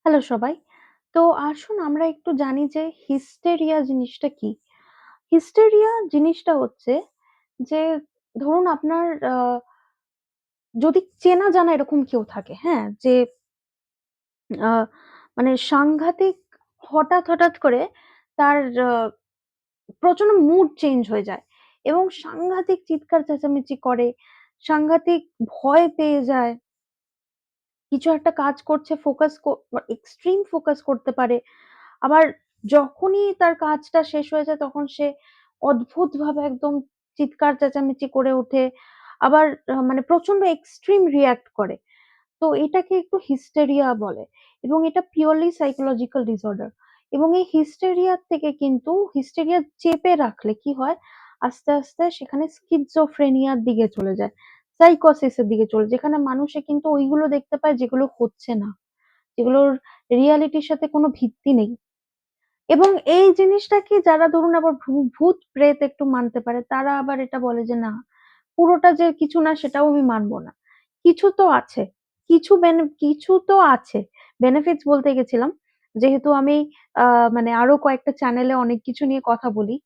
Hello সবাই। তো আসুন আমরা একটু জানি যে হিস্টেরিয়া জিনিসটা কি? হিস্টেরিয়া জিনিসটা হচ্ছে যে ধরুন আপনার যদি চেনা জানা এরকম কেউ থাকে, হ্যাঁ? যে আ মানে সাংঘাতিক হঠাৎ করে তার আ প্রচন্ড মুড চেঞ্জ হয়ে যায় এবং সাংঘাতিক চিৎকার চেঁচামেচি করে, সাংঘাতিক ভয় পেয়ে যায়। কিছু একটা কাজ করছে এক্সট্রিম ফোকাস করতে পারে। আবার যখনই তার কাজটা শেষ হয়ে যায় তখন সে অদ্ভুতভাবে একদম চিৎকার চেঁচামেচি করে ওঠে। আবার মানে প্রচন্ড এক্সট্রিম রিঅ্যাক্ট করে। তো এটাকে একটু হিস্টেরিয়া বলে এবং এটা পিওরলি সাইকোলজিক্যাল ডিসঅর্ডার এবং এই হিস্টেরিয়ার থেকে কিন্তু হিস্টেরিয়া চেপে রাখলে কি হয়? আস্তে সেখানে স্কিজোফ্রেনিয়ার দিকে চলে যায়। সাইকোসিস এর দিকে যেখানে মানুষে কিন্তু ওইগুলো দেখতে পায় যেগুলো হচ্ছে না। যেগুলোর রিয়ালিটির সাথে কোনো ভিত্তি নেই। এবং এই জিনিসটাকে যারা ধরুন আবার ভূত-প্রেত একটু মানতে পারে, তারা আবার এটা বলে যে, "না, পুরোটা যে কিছু না সেটাও আমি মানব না। কিছু তো আছে। কিছু তো আছে।" বেনিফিটস বলতে গেছিলাম। যেহেতু আমি আ মানে আরো কয়েকটা চ্যানেলে অনেক কিছু নিয়ে কথা বলি।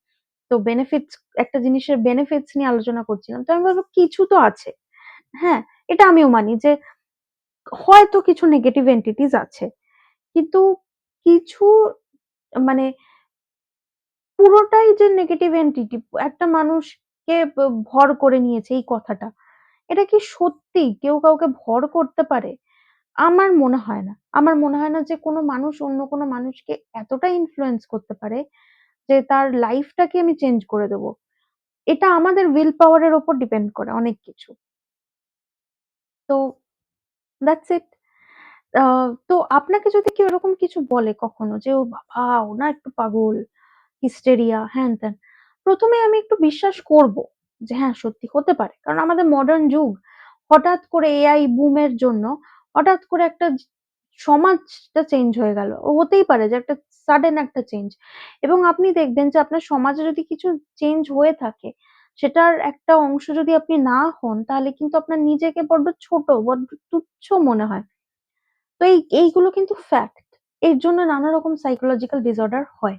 তো একটা জিনিসের বেনিফিটস নিয়ে আলোচনা করছিলাম। তো আমি বলব কিছু তো আছে। হ্যাঁ, এটা আমিও মানি যে হয়তো কিছু নেগেটিভ এন্টিটিস আছে। কিন্তু কিছু মানে পুরোটাই যে নেগেটিভ এন্টিটি একটা মানুষকে ভর করে নিয়েছে এই কথাটা। এটা কি সত্যি কেউ কাউকে ভর করতে পারে? আমার মনে হয় না। আমার মনে হয় না যে কোনো মানুষ অন্য কোনো মানুষকে এতটা ইনফ্লুয়েন্স করতে পারে যে তার লাইফটাকে আমি চেঞ্জ করে দেব। এটা আমাদের উইল পাওয়ার এর উপর ডিপেন্ড করে অনেক কিছু। তো দ্যাটস ইট। আ তো আপনাকে যদি কেউ এরকম কিছু বলে কখনো যে, "ও বাবা! ও না একটু পাগল।" হিস্টেরিয়া হ্যান-ত্যান। ১ম এ আমি একটু বিশ্বাস করব যে হ্যাঁ, সত্যি হতে পারে। কারণ আমাদের মডার্ন যুগ। হঠাৎ করে এআই বুম এর জন্য হঠাৎ করে একটা সমাজটা চেঞ্জ হয়ে গেল। হতেই পারে যে একটা সাডেন একটা চেঞ্জ। এবং আপনি দেখবেন যে আপনার সমাজে যদি কিছু চেঞ্জ হয়ে থাকে, সেটার একটা অংশ যদি আপনি না হন, তাহলে কিন্তু আপনার নিজেকে বড্ড ছোট, বড্ড তুচ্ছ মনে হয়। তো এইগুলো কিন্তু ফ্যাক্ট। এর জন্য নানা রকম সাইকোলজিক্যাল ডিসঅর্ডার হয়।